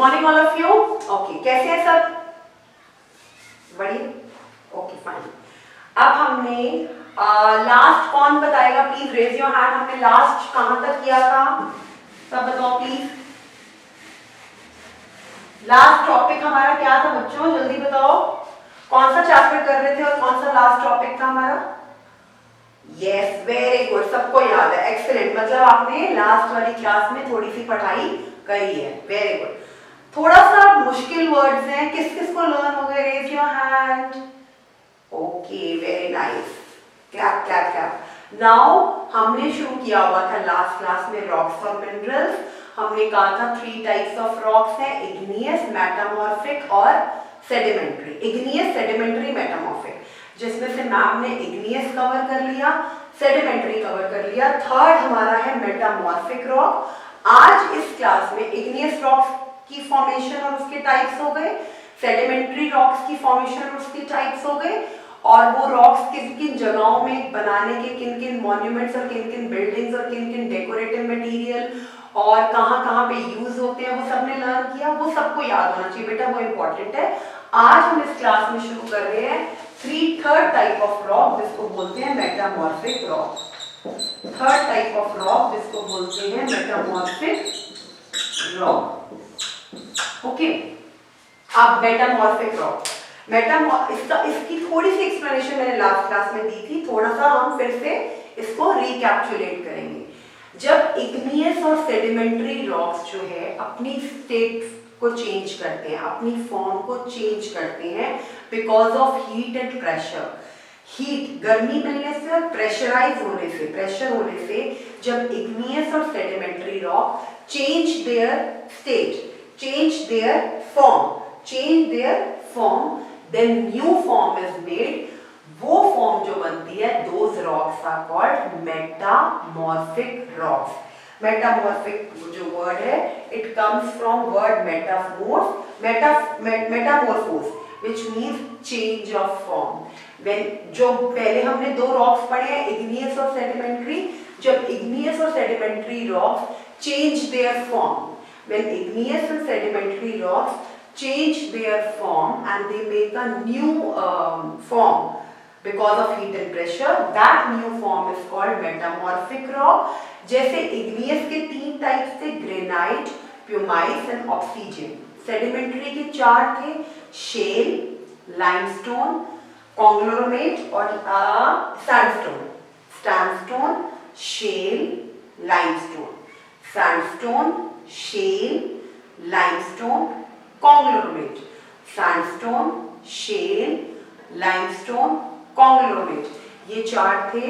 Morning all of you. Okay, कैसे हैं सब? बढ़िया, ओके फाइन। अब हमने लास्ट कौन बताएगा? Please raise your hand. हमने लास्ट कहां तक किया था? सब बताओ प्लीज। लास्ट टॉपिक हमारा क्या था बच्चों? जल्दी बताओ, कौन सा चैप्टर कर रहे थे और कौन सा लास्ट टॉपिक था हमारा? यस, वेरी गुड, सबको याद है, एक्सीलेंट। मतलब आपने लास्ट वाली क्लास में थोड़ी सी पढ़ाई करी है, वेरी गुड। थोड़ा सा मुश्किल वर्ड्स हैं, किस किस को लर्न हो गए? Raise your hand. Okay, very nice, clap clap clap. Now हमने शुरू किया हुआ था लास्ट क्लास में रॉक्स और मिनरल्स। हमने कहा था 3 टाइप्स ऑफ रॉक्स हैं, इग्नियस, मेटामॉर्फिक और सेडिमेंट्री। इग्नियस, सेडिमेंट्री, मेटामॉर्फिक, जिसमें से मैम ने इग्नियस कवर कर लिया, सेडिमेंट्री कवर कर लिया। थर्ड हमारा है मेटामॉर्फिक रॉक। आज इस क्लास में इग्नियस रॉक्स की फॉर्मेशन और उसके टाइप्स हो गए, सेडिमेंट्री रॉक्स की फॉर्मेशन और उसके टाइप्स हो गए, और वो रॉक्स किन किन जगहों में बनाने के किन किन मॉन्यूमेंट्स और किन किन बिल्डिंग्स और किन किन डेकोरेटिव मटेरियल और कहाँ कहाँ पे यूज होते हैं, वो सबने लर्न किया। वो सबको याद होना चाहिए बेटा, वो इंपॉर्टेंट है। आज हम इस क्लास में शुरू कर रहे हैं थर्ड टाइप ऑफ रॉक, जिसको बोलते हैं metamorphic rock. Third type of rock जिसको बोलते हैं मेटामॉर्फिक रॉक। ओके, अब मेटामॉर्फिक रॉक, इसकी थोड़ी सी एक्सप्लेनेशन मैंने लास्ट क्लास में दी थी, थोड़ा सा हम फिर से इसको रिकैप्चुलेट करेंगे। जब इग्नियस और सेडिमेंट्री रॉक्स जो है अपनी स्टेट को चेंज करते हैं, अपनी फॉर्म को चेंज करते हैं because of heat and pressure. Heat, गर्मी मिलने से और प्रेशराइज होने से, प्रेशर होने से, जब इग्नियस और sedimentary rock change their state, change their form, then new form is made. वो form जो बनती है, those rocks are called metamorphic rocks. Metamorphic जो word है, it comes from word metamorphose, which means change of form. जो पहले हमने 2 rocks पढ़े हैं, igneous और sedimentary, जब igneous और sedimentary rocks change their form, when igneous and sedimentary rocks change their form and they make a new form because of heat and pressure, that new form is called metamorphic rock. जैसे igneous के 3 types थे, granite, pumice and obsidian. Sedimentary के 4 थे, shale, limestone, conglomerate और sandstone. Sandstone, shale, limestone, sandstone, shale, limestone, conglomerate, sandstone, shale, limestone, conglomerate, ये 4 थे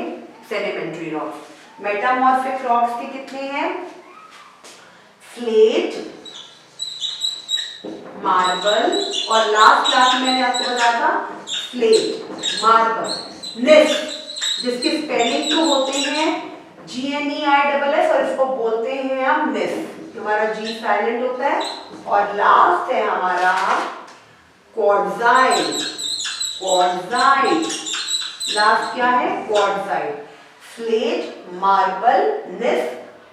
sedimentary rocks. Metamorphic rocks के कितने हैं? स्लेट, मार्बल, और लास्ट क्लास में मैंने आपको बताया था स्लेट, मार्बल, निस, जिसकी स्पेलिंग तो होते हैं GNEISS और इसको बोलते हैं हम निस। हमारा G साइलेंट होता है। और लास्ट है हमारा क्वार्ट्जाइट। क्वार्ट्जाइट लास्ट क्या है? क्वार्ट्जाइट। स्लेट, मार्बल, निस,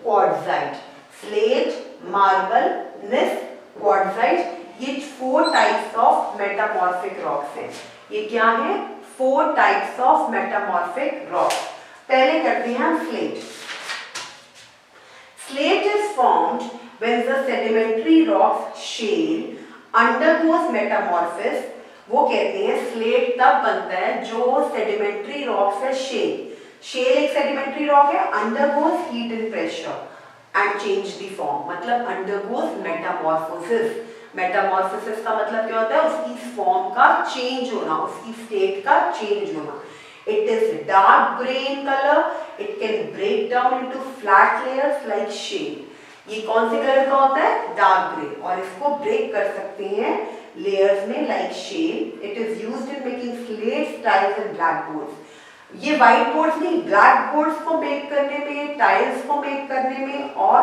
क्वार्ट्जाइट। स्लेट, मार्बल, निस, क्वार्ट्जाइट, ये 4 टाइप्स ऑफ मेटामॉर्फिक रॉक्स हैं। ये क्या है? 4 टाइप्स ऑफ मेटामॉर्फिक रॉक्स। पहले करते हैं हम slate. Slate is formed when the sedimentary rock shale undergoes metamorphosis. वो कहते हैं स्लेट तब बनता है जो सेडिमेंट्री रॉक है शेल। शेल एक सेडिमेंट्री रॉक है, undergoes heat and pressure and change the form, मतलब undergoes metamorphosis. मेटामॉर्फोसिस का मतलब क्या होता है? उसकी फॉर्म का चेंज होना, उसकी स्टेट का चेंज होना। It is dark gray in color. It can break down into flat layers like shale. ये कौन से कलर का होता है? डार्क ग्रे, और इसको ब्रेक कर सकते हैं लेयर्स में like shale. It is used in making slates, tiles and black boards. ये व्हाइट बोर्ड्स नहीं, ब्लैक बोर्ड्स को मेक करने में, टाइल्स को मेक करने में, और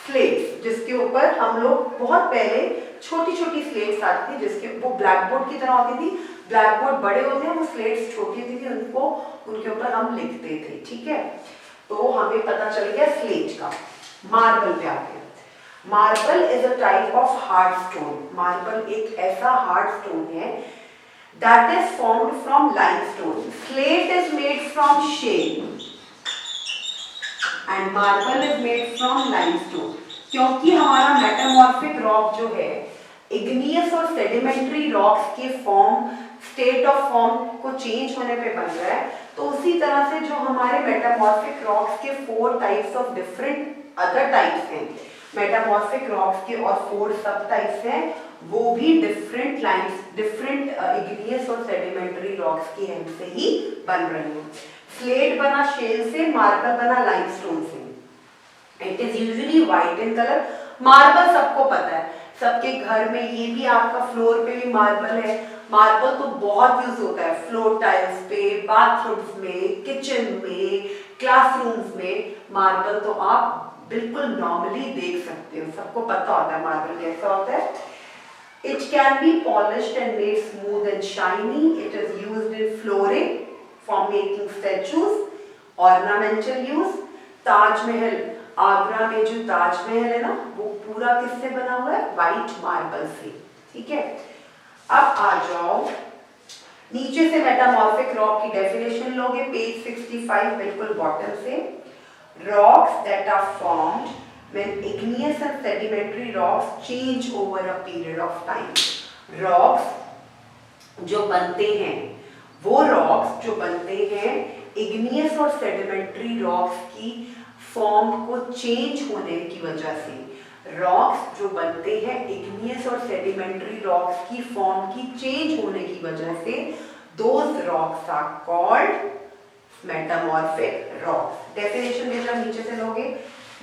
स्लेट्स जिसके ऊपर हम लोग बहुत पहले छोटी छोटी स्लेट्स आती थी, जिसके वो ब्लैक बोर्ड की तरह होती थी। ब्लैक बोर्ड बड़े होते हैं, वो स्लेट्स छोटी होती थी, उनको उनके ऊपर हम लिखते थे। ठीक है, तो हमें पता चल गया स्लेट का। मार्बल पे आते हैं। Marble is a type of hard stone. Marble एक ऐसा हार्ड स्टोन है that is formed from limestone. Slate is made from shale and marble is made from limestone. क्योंकि हमारा मेटामॉर्फिक रॉक जो है इग्नियस और सेडिमेंट्री रॉक्स के form, state of form को चेंज होने पे बन रहा है, तो उसी तरह से जो हमारे मेटामॉर्फिक रॉक्स के 4 types of different other types हैं, मेटामॉर्फिक रॉक्स के और 4 सब टाइप्स हैं, वो भी डिफरेंट लाइन्स, डिफरेंट इग्नियस और सेडिमेंट्री रॉक्स की हेल्प से ही बन रहे हैं। स्लेट बना शेल से, मार्बल बना लाइमस्टोन से। It is usually white in colour. Marble सबको पता है, सबके घर में, ये भी आपका फ्लोर पे भी मार्बल है। मार्बल तो बहुत यूज होता है फ्लोर टाइल्स पे, बाथरूम्स में, किचन में, क्लासरूम्स में। मार्बल तो आप बिल्कुल नॉर्मली देख सकते हो, सबको पता होता है मार्बल कैसा होता है। It can be polished and made smooth and shiny. It is used in flooring for making statues, ornamental use. Taj Mahal, Agra में जो ताजमहल है ना, वो पूरा किससे बना हुआ है? व्हाइट मार्बल से। ठीक है, अब आ जाओ नीचे से मेटामॉर्फिक रॉक की डेफिनेशन लोगे, पेज 65 बिल्कुल बॉटम से। Rocks that are formed when igneous and sedimentary rocks change over a period of time. Rocks जो बनते हैं, वो रॉक्स जो बनते हैं igneous और sedimentary रॉक्स की फॉर्म को चेंज होने की वजह से। रॉक्स जो बनते हैं igneous और sedimentary रॉक्स की फॉर्म की चेंज होने की वजह से, those rocks are called metamorphic rocks. Definition देखना नीचे से लोगे।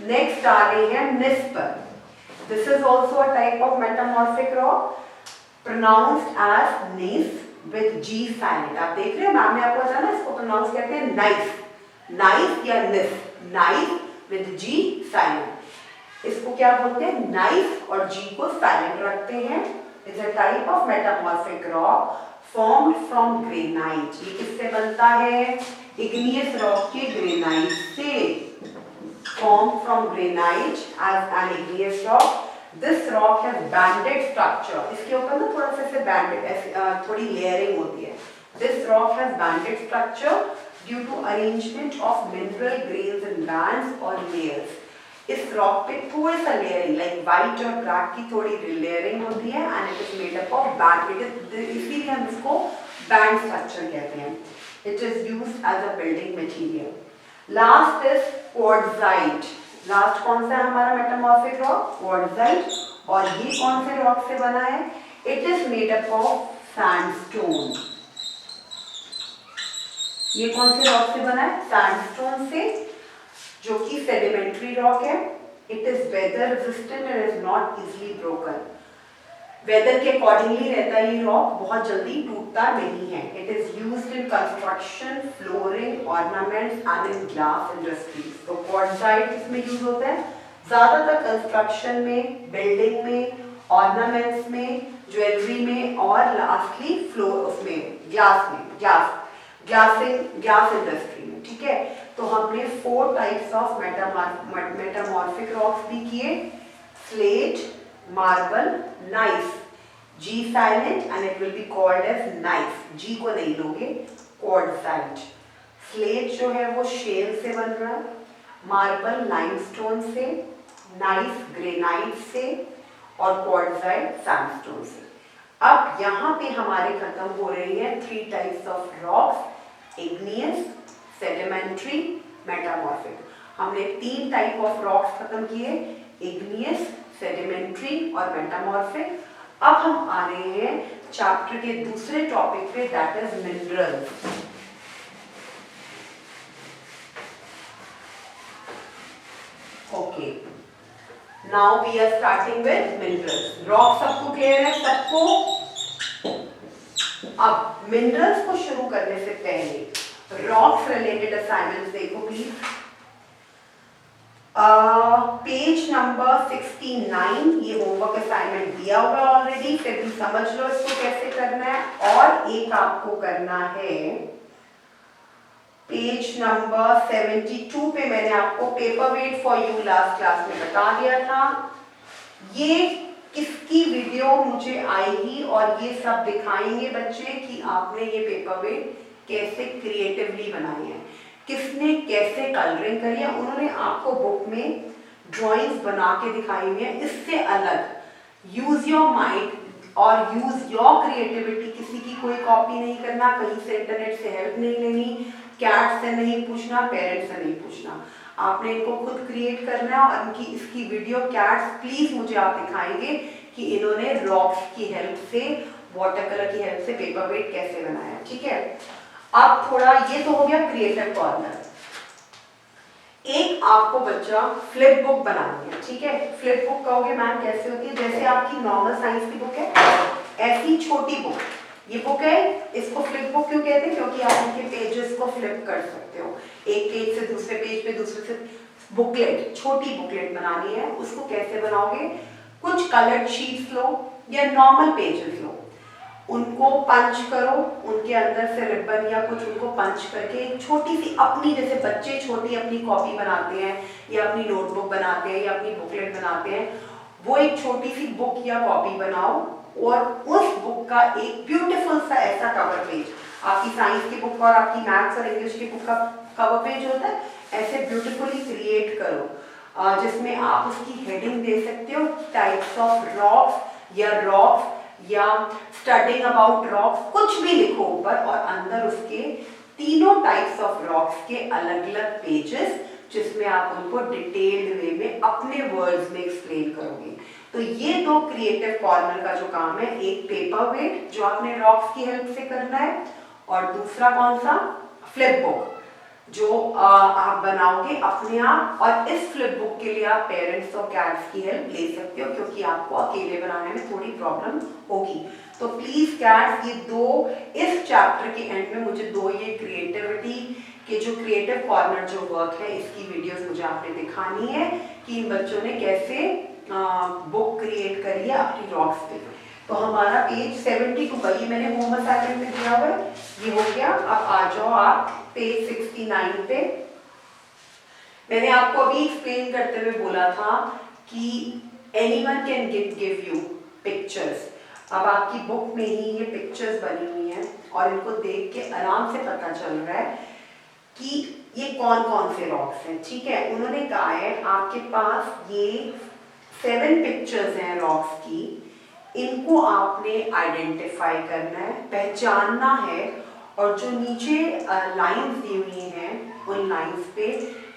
नेक्स्ट आ रही है नीस पर। This is also a type of metamorphic rock pronounced as gneiss with G silent. आप देख रहे हैं, मैम ने आपको बताया ना, इसको प्रोनाउंस कहते हैं नाइस, नाइस या निस, नाइस विद जी साइलेंट। इसको क्या बोलते हैं? नाइस और जी को साइलेंट रखते हैं। Is a type of metamorphic rock formed from granite. ये किससे बनता है? इग्नियस रॉक के ग्रेनाइट से। Formed from granite as an igneous rock. This rock has banded structure. इसके ऊपर ना थोड़ा सा ऐसे banded, थोड़ी layering होती है। This rock has banded structure due to arrangement of mineral grains in bands or layers. इस rock पे थोड़ा सा layering, like white और black की थोड़ी layering होती है, and it is made up of band. इसीलिए हम इसको band structure कहते हैं। It is used as a building material. Last is quartzite. Last कौन सा है हमारा मेटामॉर्फिक रॉक? क्वार्ट्जाइट। और ये कौन से रॉक से बना है? It is made up of sandstone. ये कौन से रॉक से बना है? सैंडस्टोन से, जो कि सेडिमेंट्री रॉक है। It is weather resistant and is not easily broken. Weather के अकॉर्डिंगली रहता है ये रॉक, बहुत जल्दी टूटता नहीं है। It is used in construction, flooring, ornaments and in glass industries. तो क्वार्ट्जाइट इसमें यूज होता है ज्यादातर कंस्ट्रक्शन में, बिल्डिंग में, ऑर्नामेंट्स में, ज्वेलरी में, और लास्टली फ्लोर उसमें, ग्लास में, ग्लास इंडस्ट्री में। ठीक है, तो हमने 4 टाइप्स ऑफ मेटामॉर्फिक रॉक्स भी किए। Slate, marble, gneiss, G silent and it will be called as gneiss. G को नहीं लोगे, क्वार्ट्जाइट। स्लेट जो है वो शेल से बन रहा है, मार्बल लाइमस्टोन से, नाइस ग्रेनाइट से, और क्वार्ट्जाइट सैंडस्टोन से। अब यहाँ पे हमारे खत्म हो रही है 3 types of rocks, igneous, sedimentary, metamorphic. हमने 3 टाइप ऑफ रॉक्स खत्म किए, इग्नियस, सेडिमेंट्री और मेटामॉर्फिक। अब हम आ रहे हैं चैप्टर के दूसरे टॉपिक पे, that is minerals. Okay, now we are starting with minerals. Rock सबको क्लियर है? सबको? अब मिनरल्स को शुरू करने से पहले रॉक्स रिलेटेड असाइनमेंट्स देखो प्लीज। पेज नंबर 69, ये होमवर्क असाइनमेंट दिया हुआ ऑलरेडी, फिर भी समझ लो इसको कैसे करना है। और एक आपको करना है पेज नंबर 72 पे, मैंने आपको paper weight for you last class में बता दिया था। ये किसकी वीडियो मुझे आएगी और ये सब दिखाएंगे बच्चे कि आपने ये पेपर वेट कैसे क्रिएटिवली बनाए हैं, किसने कैसे कलरिंग करी है। उन्होंने आपको बुक में ड्राइंग्स बना के दिखाई हुई है। इससे अलग यूज योर माइंड और यूज योर क्रिएटिविटी। किसी की कोई कॉपी नहीं करना, कहीं से इंटरनेट से हेल्प नहीं लेनी, कैट से नहीं पूछना, पेरेंट्स से नहीं पूछना, आपने इनको खुद क्रिएट करना है। और इनकी इसकी वीडियो कैट्स प्लीज मुझे आप दिखाएंगे कि इन्होंने रॉक्स की हेल्प से, वाटर कलर की हेल्प से पेपर वेट कैसे बनाया। ठीक है, अब थोड़ा ये तो हो गया क्रिएटिव कॉर्नर। एक आपको बच्चा फ्लिप बुक बनानी है। ठीक है, फ्लिप बुक कहोगे मैम कैसे होती है? जैसे आपकी नॉर्मल साइंस की बुक है, ऐसी छोटी बुक ये बुक है। इसको फ्लिप बुक क्यों कहते हैं? क्योंकि आप इनके पेजेस को फ्लिप कर सकते हो, एक पेज से दूसरे पेज पे, दूसरे से बुकलेट, छोटी बुकलेट बनानी है। उसको कैसे बनाओगे? कुछ कलर्ड शीट्स लो या नॉर्मल पेजेस लो, उनको पंच करो, उनके अंदर से रिबन या कुछ उनको पंच करके एक छोटी सी अपनी, जैसे बच्चे छोटी अपनी कॉपी बनाते हैं या अपनी नोटबुक बनाते हैं या अपनी बुकलेट बनाते हैं, वो एक छोटी सी बुक या कॉपी बनाओ और उस बुक का एक ब्यूटीफुल सा ऐसा कवर पेज, आपकी साइंस की बुक और आपकी मैथ्स और इंग्लिश की बुक का कवर पेज होता है, ऐसे ब्यूटीफुली क्रिएट करो, जिसमें आप उसकी हेडिंग दे सकते हो टाइप्स ऑफ रॉक्स या रॉक्स या स्टडिंग अबाउट रॉक्स, कुछ भी लिखो ऊपर, और अंदर उसके तीनों टाइप्स ऑफ रॉक्स के अलग अलग पेजेस, जिसमें आप उनको डिटेल्ड वे में अपने वर्ड्स में एक्सप्लेन करोगे। तो ये दो क्रिएटिव कॉर्नर का जो काम है, एक पेपर वेट जो आपने रॉक्स की हेल्प से करना है, और दूसरा कौन सा? फ्लिप बुक जो आप बनाओगे अपने आप। और इस फ्लिप बुक के लिए आप पेरेंट्स और कैट्स की हेल्प ले सकते हो, क्योंकि आपको अकेले बनाने में थोड़ी प्रॉब्लम होगी। तो प्लीज कैट्स, ये दो इस चैप्टर के एंड में मुझे दो ये क्रिएटिविटी के जो क्रिएटिव कॉर्नर जो वर्क है, इसकी वीडियोस मुझे आपने दिखानी है कि इन बच्चों ने कैसे बुक क्रिएट करी है अपनी रॉक्स पे। तो हमारा पेज 72 का ये मैंने होम असाइनमेंट में दिया हुआ है, ये हो गया। अब आ जाओ आप पेज 69 पे। मैंने आपको अभी एक्सप्लेन करते हुए बोला था कि anyone can give you pictures. अब आपकी बुक में ही ये पिक्चर्स बनी हुई हैं और इनको देख के आराम से पता चल रहा है कि ये कौन कौन से रॉक्स हैं। ठीक है, उन्होंने कहा है आपके पास ये 7 पिक्चर्स हैं रॉक्स की, इनको आपने आइडेंटिफाई करना है, पहचानना है, और जो नीचे लाइंस दी हुई हैं उन लाइंस पे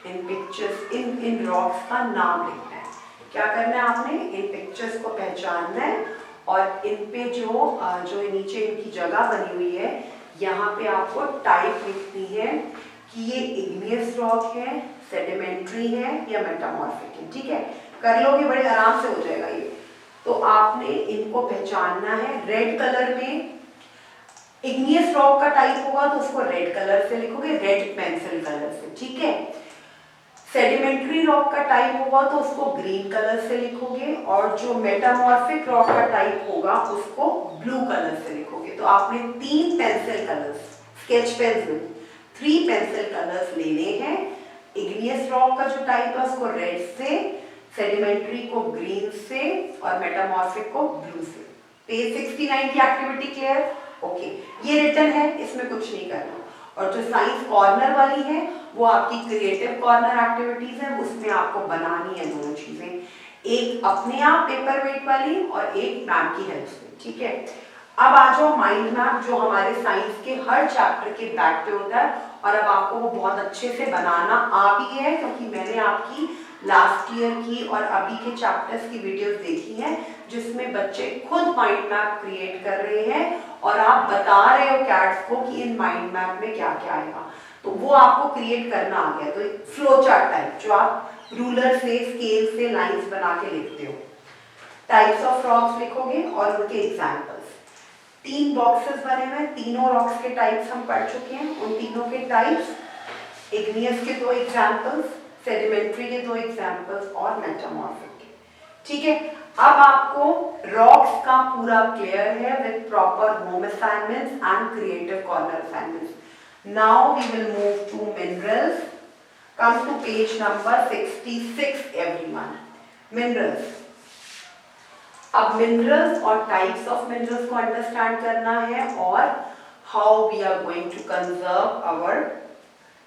इन पिक्चर्स, इन रॉक्स का नाम लिखना है। क्या करना है आपने? इन पिक्चर्स को पहचानना है और इन पे जो नीचे इनकी जगह बनी हुई है, यहाँ पे आपको टाइप लिखनी है कि ये इग्नियस रॉक है, सेडिमेंट्री है या मेटामॉर्फिक है। ठीक है, कर लोगे, बड़े आराम से हो जाएगा ये। तो आपने इनको पहचानना है। रेड कलर में इग्नियस रॉक का टाइप होगा तो उसको रेड कलर से लिखोगे, रेड पेंसिल कलर से। ठीक है, सेडिमेंट्री रॉक का टाइप होगा तो उसको ग्रीन कलर से लिखोगे, और जो मेटामॉर्फिक रॉक का टाइप होगा उसको ब्लू कलर से लिखोगे। तो आपने 3 पेंसिल कलर्स, स्केच पेन में 3 पेंसिल कलर्स लेने हैं। इग्नियस रॉक का जो टाइप है उसको रेड से, सेडिमेंट्री को ग्रीन से और मेटामॉर्फिक को ब्लू से। पेज 69 की एक्टिविटी क्लियर? ओके, ये रिटन है, इसमें कुछ नहीं करना। और जो साइंस कॉर्नर वाली है वो आपकी क्रिएटिव कॉर्नर एक्टिविटीज है, उसमें आपको बनानी है दोनों चीजें, एक अपने आप पेपर वेट वाली और एक मैम की हेल्प से। ठीक है, अब आ जाओ माइंड मैप, जो हमारे साइंस के हर चैप्टर के बैक पे होता है, और अब आपको वो बहुत अच्छे से बनाना आ भी है, क्योंकि मैंने आपकी लास्ट ईयर की और अभी के चैप्टर्स की वीडियोस देखी हैं, जिसमें बच्चे खुद माइंड मैप क्रिएट कर रहे हैं और आप बता रहे हो कैट्स को कि इन माइंड मैप में क्या क्या आएगा। तो वो आपको क्रिएट करना आ गया। तो एक फ्लो चार्ट टाइप जो आप रूलर से, स्केल से लाइंस बना के लिखते हो। टाइप्स ऑफ रॉक्स लिखोगे और उनके एग्जाम्पल्स। 3 बॉक्सेस बने हुए, तीनों रॉक्स के टाइप्स हम पढ़ चुके हैं। उन तीनों के टाइप्स, इग्नियस के 2 एग्जाम्पल्स, सेडिमेंट्री के 2 एग्जाम्पल्स और मेटामॉर्फिक के। ठीक है, अब आपको रॉक्स का पूरा क्लियर है with proper home assignments and creative corner assignments. Now we will move to minerals. Come to page number 66 everyone. Minerals, अब मिनरल्स और टाइप्स ऑफ मिनरल्स को अंडरस्टैंड करना है और how we are going to conserve our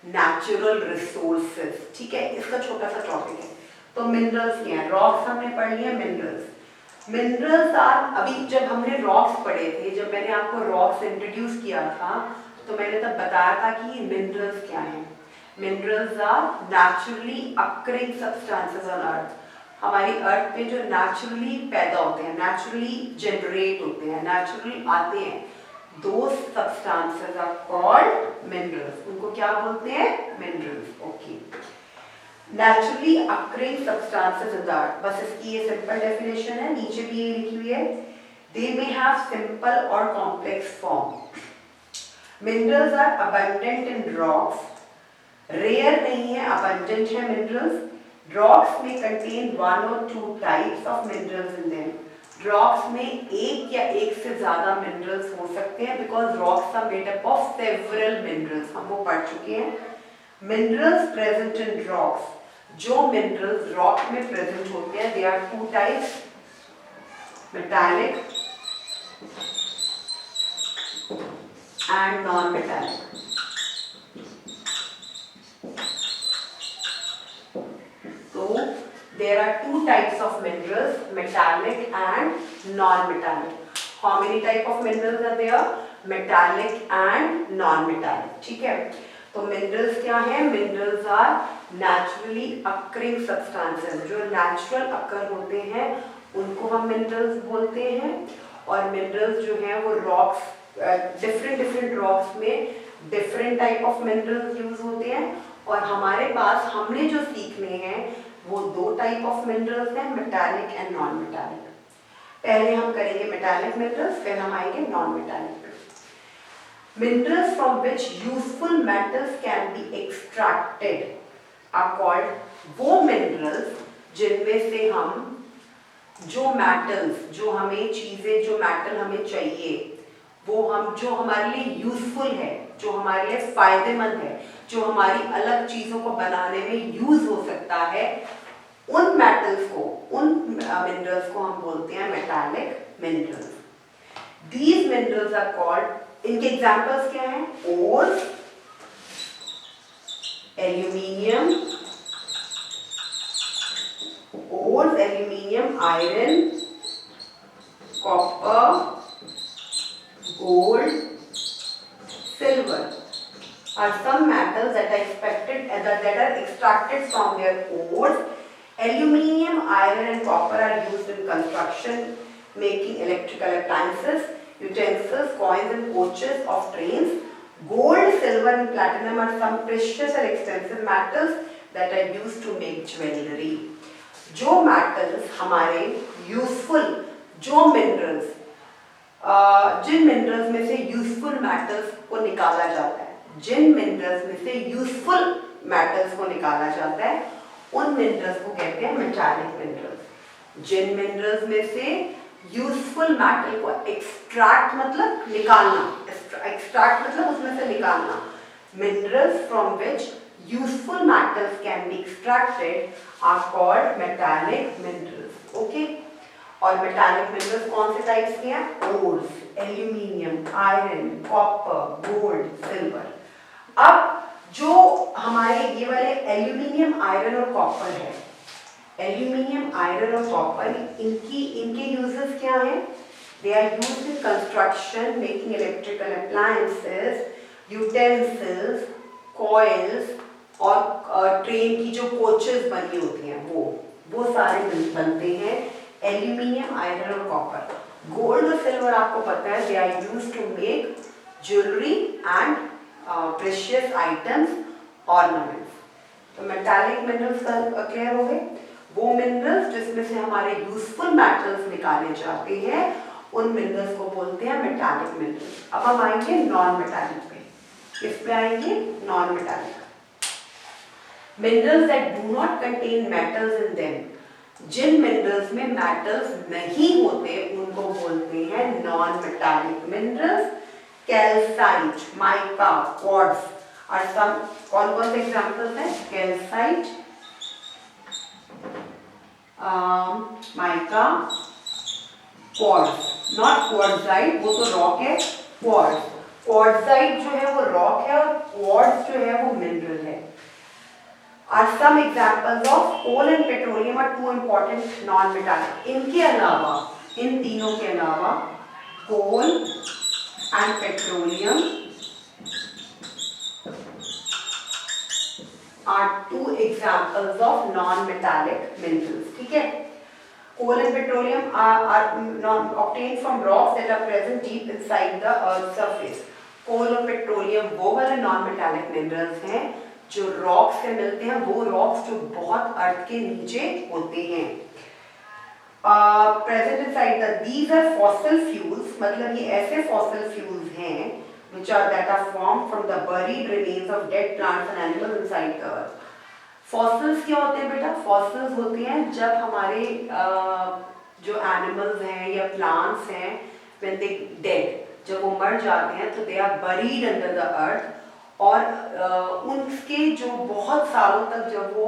natural resources, ठीक है, इसका छोटा सा टॉपिक है। तो मिनरल्स क्या है, रॉक्स हमने पढ़ लिया। मिनरल्स आर, अभी जब हमने रॉक्स पढ़े थे, जब मैंने आपको रॉक्स इंट्रोड्यूस किया था, तो मैंने तब बताया था कि मिनरल्स क्या है। Minerals are naturally occurring substances on earth. हमारी अर्थ पे जो नेचुरली पैदा होते हैं, नेचुरली जनरेट होते हैं, नेचुरली आते हैं, those substances are called minerals. उनको क्या बोलते हैं, minerals. Okay. Naturally occurring substances in the earth. बस इसकी ये simple definition है, नीचे भी ये लिखी हुई है। They may have simple or complex form. Minerals are abundant in rocks. Rare नहीं है, abundant है minerals. Rocks may contain one or two types of minerals in them. Rocks में एक या एक से ज्यादा मिनरल्स हो सकते हैं, because rocks are made up of several minerals, हम वो पढ़ चुके हैं। मिनरल्स प्रेजेंट इन रॉक्स, जो मिनरल्स रॉक में प्रेजेंट होते हैं, they are two types, metallic and non metallic. तो there are two types of minerals, metallic and non-metallic. How many type of minerals are there? Metallic and non-metallic. ठीक है, तो minerals क्या है? Minerals are naturally occurring substances. जो natural occur होते हैं उनको हम minerals बोलते हैं, और minerals जो हैं वो rocks, different rocks में different type of minerals use होते हैं, और हमारे पास हमने जो सीखने हैं वो दो टाइप ऑफ मिनरल्स हैं, मेटालिक एंड नॉन मेटालिक। पहले हम करेंगे मेटालिक मिनरल्स, फिर हम आएंगे non metallic. Minerals from which useful metals can be extracted are called, वो मिनरल्स जिनमें से हम जो मेटल्स, जो हमें चीजें, जो मेटल हमें चाहिए, वो हम जो हमारे लिए यूजफुल है, जो हमारे लिए फायदेमंद है, जो हमारी अलग चीजों को बनाने में यूज हो सकता है, उन मेटल्स को, उन मिनरल्स को हम बोलते हैं metallic minerals. These minerals are called, इनके एग्जांपल्स क्या हैं? Ore, aluminium, ore, aluminium, iron, copper, gold, silver are some metals that are extracted from their ores. Aluminium, iron and copper are used in construction, making electrical appliances, utensils, coins and coaches of trains. Gold, silver and platinum are some precious and expensive metals that are used to make jewelry. जो metals हमारे useful, जो minerals, जिन minerals में से useful metals को निकाला जाता है, जिन minerals में से यूजफुल मेटल्स को निकाला जाता है, उन मिनरल्स को कहते हैं मेटालिक मिनरल्स। जिन मिनरल्स में से यूजफुल मेटल को एक्सट्रैक्ट मतलब निकालना, एक्सट्रैक्ट मतलब उसमें से निकालना, minerals from which useful metals can be extracted are called metallic minerals. Okay, और मेटालिक मिनरल्स कौन से टाइप्स के हैं? Ores, aluminium, iron, copper, gold, silver. अब जो हमारे ये वाले एल्यूमिनियम, आयरन और कॉपर है, एल्यूमिनियम, आयरन और कॉपर, इनके यूजेस क्या हैं? They are used in construction, making electrical appliances, utensils, coils, और ट्रेन की जो कोचेस बनी होती हैं वो सारे बनते हैं एल्यूमिनियम, आयरन और कॉपर। गोल्ड और सिल्वर आपको पता है, they are used to make jewellery and precious items, ornaments. तो मेटालिक मिनरल्स क्लियर हो गए, वो मिनरल्स जिसमें से हमारे यूजफुल मेटल्स निकाले जाते हैं, उन मिनरल्स को बोलते हैं मेटालिक मिनरल्स। अब हम आएंगे नॉन मेटालिक पे, किस पे आएंगे? Non metallic. Minerals that do not contain metals in them, जिन मिनरल्स में मेटल्स नहीं होते उनको बोलते हैं non metallic minerals. Calcite, mica, quartz और सब, कौन कौन से एग्जांपल्स हैं? Calcite, mica, quartz, not quartzite, वो तो रॉक है, क्वार्ट्ज। क्वार्ट्जाइट जो है वो रॉक है और क्वार्ट्ज जो है वो मिनरल है। Are some examples of coal and petroleum are two important non-metallic। इनके अलावा, इन तीनों के अलावा coal and petroleum are two examples of non-metallic minerals। ठीक है, coal and petroleum are obtained from rocks that are present deep inside the earth's surface। coal और petroleum वो वाले non-metallic minerals हैं जो रॉक्स से मिलते हैं, वो रॉक्स जो बहुत अर्थ के नीचे होते हैं। Present inside the these are fossil fuels, मतलब ये ऐसे फॉसिल फ्यूल्स हैं which are that are formed from the buried remains of dead plants and animals inside the earth। Fossils क्या होते हैं बेटा? फॉसिल्स होते हैं जब हमारे जो एनिमल्स हैं या प्लांट्स हैं when they dead, जब वो मर जाते हैं तो they are buried under the earth, और उनके जो बहुत सालों तक जब वो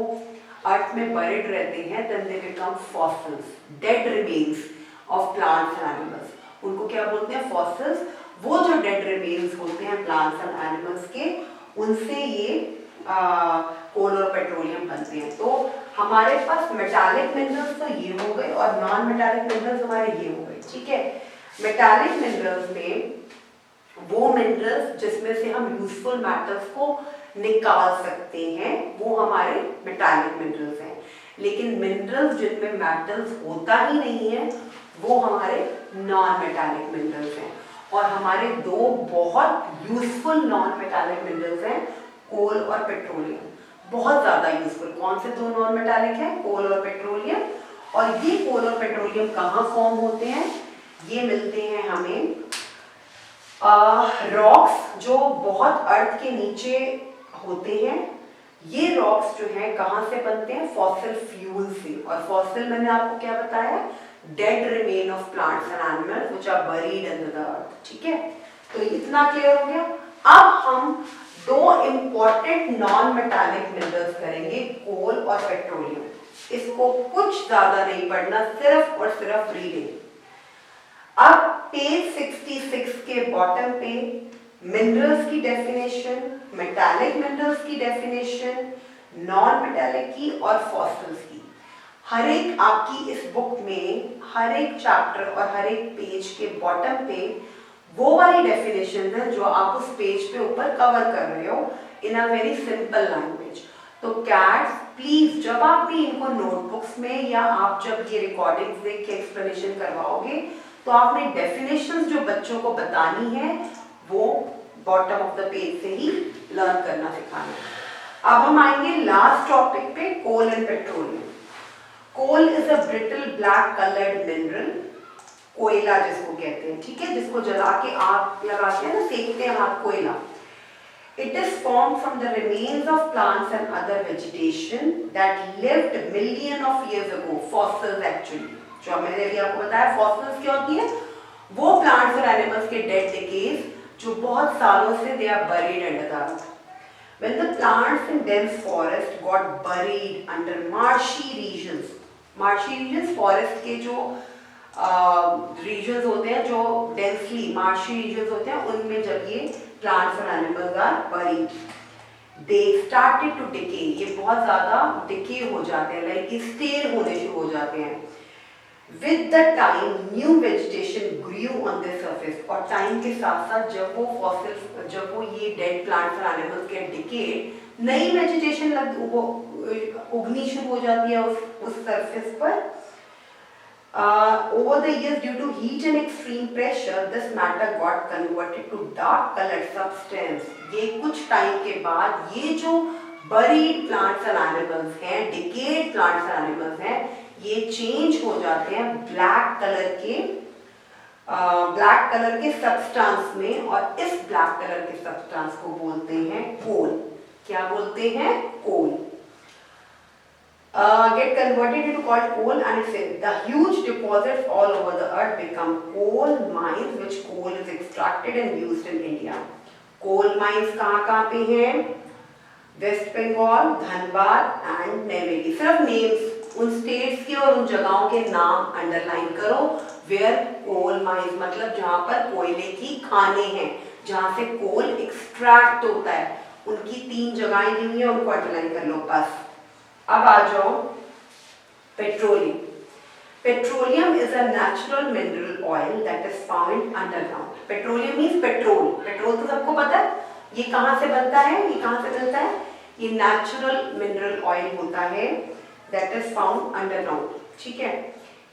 अर्थ में बरिड रहते हैं then they become fossils, dead remains of plants and animals। उनको क्या बोलते हैं? फॉसिल्स। वो जो डेड रिमेन्स होते हैं प्लांट्स एंड एनिमल्स के, उनसे ये कोल और पेट्रोलियम बनते हैं। तो हमारे पास मेटालिक मिनरल्स तो ये हो गए और नॉन मेटालिक मिनरल्स हमारे ये हो गए। ठीक है, मेटालिक मिनरल्स में वो मिनरल्स जिसमें से हम यूजफुल मेटल्स को निकाल सकते हैं वो हमारे मेटालिक मिनरल्स हैं, लेकिन मिनरल्स जिनमें मेटल्स होता ही नहीं है वो हमारे नॉन मेटालिक मिनरल्स हैं। और हमारे दो बहुत यूजफुल नॉन मेटालिक मिनरल्स हैं, कोल और पेट्रोलियम, बहुत ज्यादा यूजफुल। कौन से दो नॉन मेटालिक हैं? कोल और पेट्रोलियम। और ये कोल और पेट्रोलियम कहाँ फॉर्म होते हैं? ये मिलते हैं हमें रॉक्स जो बहुत अर्थ के नीचे होते हैं। ये रॉक्स जो हैं कहाँ से बनते हैं? फॉसिल फ्यूल से। और फॉसिल मैंने आपको क्या बताया? Dead remain of plants and animals which are buried under the earth. ठीक है, तो इतना क्लियर हो गया। अब हम दो इंपॉर्टेंट नॉन मेटालिक मिनरल्स करेंगे, कोल और पेट्रोलियम। इसको कुछ ज्यादा नहीं पढ़ना, सिर्फ और सिर्फ रीडिंग। अब पेज 66 के बॉटम पे मिनरल्स की डेफिनेशन, मेटालिक मिनरल्स की डेफिनेशन, नॉन मेटालिक की और फॉसिल्स की, हर एक आपकी इस बुक में हर एक चैप्टर और हर एक पेज के बॉटम पे वो वाली डेफिनेशन है जो आप उस पेज पे ऊपर कवर कर रहे हो इन अ वेरी सिंपल लैंग्वेज। तो कैट्स प्लीज जब आप भी इनको नोटबुक्स में या आप जब ये रिकॉर्डिंग्स देख के एक्सप्लेनेशन करवाओगे तो आपने डेफिनेशंस जो बच्चों को बतानी है वो बॉटम ऑफ द पेज से ही लर्न करना सिखाना है। अब हम आएंगे लास्ट टॉपिक पे, coal and petroleum. Coal is a brittle black coloured mineral, कोयला जिसको कहते हैं। ठीक है, जिसको जला के आग लगाते हैं ना, सेकते हैं हाथ, कोयला। It is formed from the remains of plants and other vegetation that lived million of years ago, fossils actually। जो मैंने अभी आपको बताया फॉसिल्स क्या होती है, वो प्लांट्स और एनिमल्स के डेड डिकेज जो बहुत सालों से they are buried under the earth। When the plants in dense forest got buried under marshy regions, marshy regions forest के जो रीजन्स होते हैं जो डेंसली मार्शी रीजन्स होते हैं, उनमें जब ये प्लांट्स और animals are buried, they started to decay, ये बहुत ज्यादा डिके हो जाते हैं, लाइक स्टेल होने शुरू हो जाते हैं। With the time new vegetation grew on the surface, और टाइम के साथ साथ जब वो फॉसिल्स, जब वो ये डेड प्लांट्स और एनिमल्स के डिके, नई वेजिटेशन उगनी शुरू हो जाती है उस सरफेस पर। Over the years, due to heat and extreme pressure, this matter got converted to dark colored substance। ये कुछ टाइम के बाद ये जो buried plants and animals हैं, decayed plants and animals हैं, ये change हो जाते हैं black कलर के substance में, और इस black कलर के substance को बोलते हैं coal। क्या बोलते हैं? coal। Get converted into called coal, and it's in the huge deposits all over the earth become coal mines, which coal is extracted and used in India। coal mines कहाँ पे हैं? West Bengal, Dhanbad and Neyveli. सिर्फ names, उन states के और उन जगहों के नाम अंडरलाइन करो, वेयर कोल माइंस मतलब जहाँ पर कोयले की खाने हैं, जहाँ से कोल एक्सट्रैक्ट होता है, उनकी 3 जगहें दी हुई है, उनको अंडरलाइन कर लो बस। अब आ जाओ petroleum. Petroleum is a natural mineral oil that is found underground. Petroleum means petrol, petrol तो सबको पता है, ये कहाँ से बनता है, ये कहाँ से मिलता है, ये नेचुरल मिनरल ऑयल होता है दैट इज फाउंड अंडरग्राउंड, ठीक है।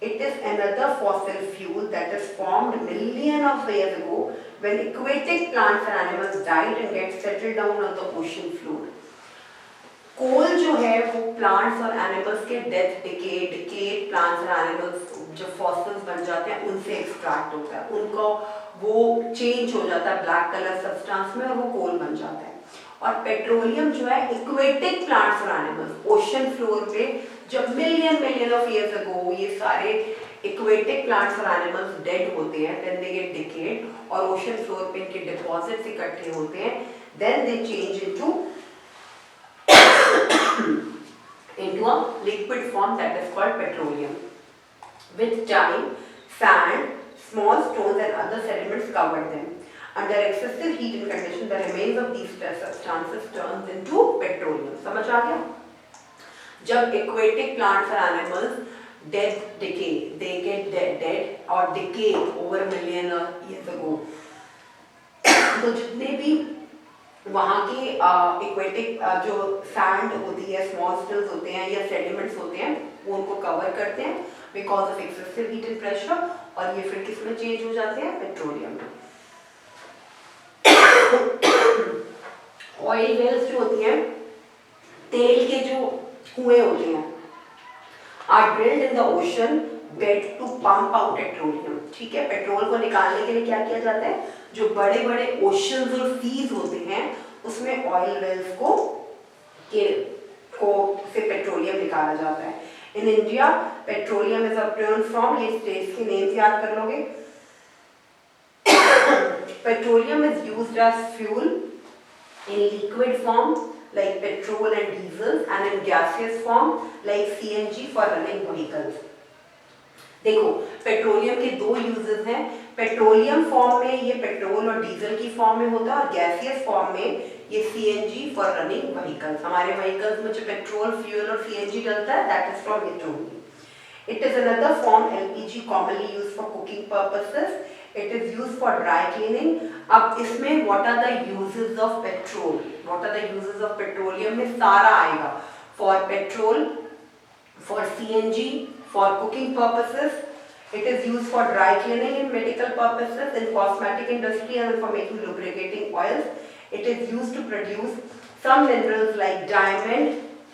It is another fossil fuel that is formed millions of years ago when aquatic plants and animals died and get settled down on the ocean floor. कोल जो है वो plants और animals के death decade plants और animals जो fossils बन जाते हैं उनसे एक्सट्रैक्ट होता है, उनको वो चेंज हो जाता है ब्लैक कलर सब्सटेंस में और वो कोल बन जाता है। और पेट्रोलियम जो है इक्वेटिक प्लांट्स और एनिमल्स ओशन फ्लोर पे जब मिलियन ऑफ इयर्स अगो ये सारे इक्वेटिक प्लांट्स और एनिमल्स डेड होते हैं, देन दे गेट डिकेड और ओशन फ्लोर पे इनके डिपॉजिट्स इकट्ठे होते हैं, then they change into a liquid form that is called petroleum. With time, sand, small stones and other sediments covered them. Under excessive heat and condition, the remains of these substances turns into petroleum. समझ आ गया? जब aquatic plants और animals they get dead or decay over million years ago. तो जितने भी वहाँ के aquatic जो सैंड होती है, स्मॉल स्टिल्स होते हैं या सेडिमेंट्स होते हैं, वो उनको कवर करते हैं because of excessive heat and pressure, और ये फिर किस में चेंज हो जाते हैं, पेट्रोलियम में। ऑयल वेल्स जो होती हैं, तेल के जो कुएं होते हैं, are drilled in the ocean bed to pump out petroleum, ठीक है। पेट्रोल को निकालने के लिए क्या किया जाता है, जो बड़े बड़े ओशंस और सीज होते हैं उसमें ऑयल वेल्स को से पेट्रोलियम निकाला जाता है। In India petroleum is obtained from, ये स्टेट्स के नेम्स याद कर लोगे। Petroleum is used as fuel in liquid form like petrol and diesel and in gaseous form like CNG for running vehicles. देखो पेट्रोलियम के दो यूजेस हैं, petroleum form में ये पेट्रोल और डीजल की फॉर्म में होता है और गैसियस फॉर्म में ये CNG फॉर रनिंग व्हीकल्स। हमारे व्हीकल्स में जो पेट्रोल फ्यूल और CNG डलता है that is from petroleum. It is another form LPG commonly used for cooking purposes. It is used for dry cleaning. अब इसमें what are the uses of petrol? What are the uses of petroleum में सारा आएगा। For petrol, for CNG, for cooking purposes. It is used for dry cleaning in medical purposes, in cosmetic industry and for making lubricating oils. It is used to produce some minerals like diamond.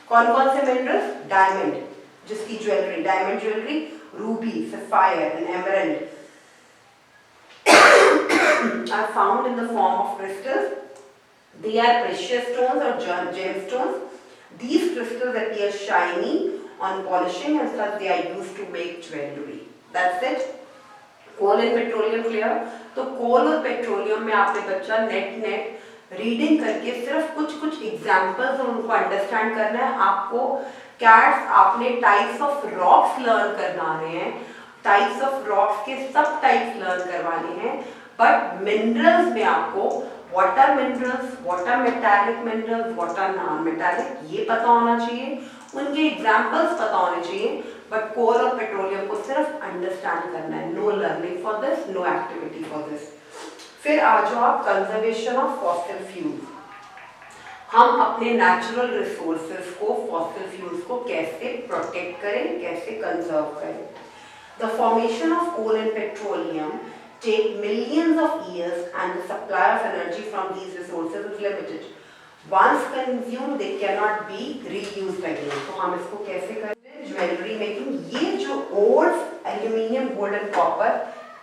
कौन से minerals? Diamond. जिसकी jewellery, diamond jewellery, Ruby, sapphire and emerald are found in the form of crystals. They are precious stones or gemstones. These crystals appear shiny on polishing and thus they are used to make jewelry. That's it. Coal and petroleum clear? तो कोल और petroleum में आपने बच्चा net reading करके सिर्फ कुछ examples और उनको अंडरस्टैंड करना है। आपको कैट्स आपने टाइप्स ऑफ रॉक्स लर्न करवाने हैं, टाइप्स ऑफ रॉक्स के सब टाइप्स लर्न करवाने हैं, बट मिनरल्स में आपको what are minerals, what are metallic minerals, what are non metallic, ये पता होना चाहिए, उनके एग्जाम्पल्स पता होने चाहिए, बट कोल और पेट्रोलियम को सिर्फ अंडरस्टैंड करना है। No learning for this, no activity for this. फिर आ जाओ आप कंजर्वेशन ऑफ फॉसिल फ्यूल्स। हम अपने नेचुरल रिसोर्सेज को, फॉसिल फ्यूल्स को कैसे प्रोटेक्ट करें, कैसे कंजर्व करें। The formation of coal and petroleum take millions of years and the supply of energy from these resources is limited. Once consumed, they cannot be reused again. तो हम इसको कैसे करें? ज्वेलरी मेकिंग, ये जो ores, aluminium, gold and copper,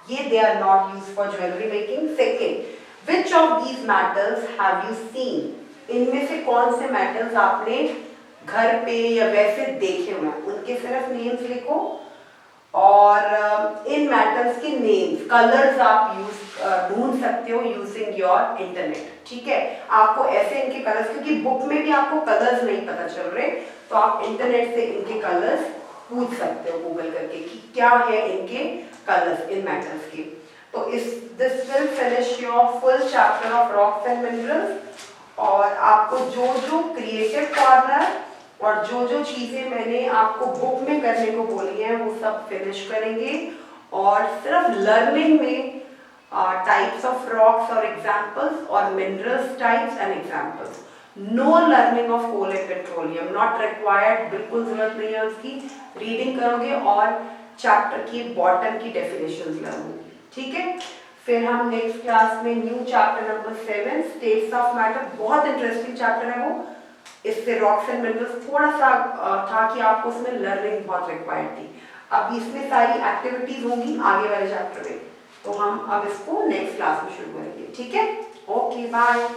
ये they are not used for jewelry making. Second, which of these metals have you seen? इनमें से कौन से मेटल्स आपने घर पे या वैसे देखे हुए हैं, उनके सिर्फ नेम्स लिखो और इन मेटल्स के नेम्स, कलर्स आप ढूंढ सकते हो यूजिंग योर इंटरनेट, ठीक है। आपको ऐसे इनके कलर्स, क्योंकि बुक में भी आपको कलर्स नहीं पता चल रहे, तो आप इंटरनेट से इनके कलर्स पूछ सकते हो गूगल करके कि क्या है इनके कलर्स इन मेटल्स के। तो this will finish your full chapter of rocks and minerals. और आपको जो जो क्रिएटिव कॉर्नर और जो चीजें मैंने आपको बुक में करने को बोली है वो सब फिनिश करेंगे। और सिर्फ लर्निंग में टाइप्स ऑफ रॉक्स और एग्जांपल्स और minerals types and examples. No learning of coal and petroleum, not required, बिल्कुल जरूरत नहीं है उसकी। रीडिंग करोगे और चैप्टर की बॉटम की डेफिनेशंस लर्न होगी, ठीक है। फिर हम नेक्स्ट क्लास में new chapter number 7 states of matter, बहुत इंटरेस्टिंग चैप्टर है वो। इससे रॉक्स एंड मिनरल्स थोड़ा सा था कि आपको उसमें लर्निंग बहुत रिक्वायर्ड थी। अब इसमें सारी एक्टिविटीज होंगी आगे वाले चैप्टर में, तो हम अब इसको नेक्स्ट क्लास में शुरू करेंगे, ठीक है। Okay bye.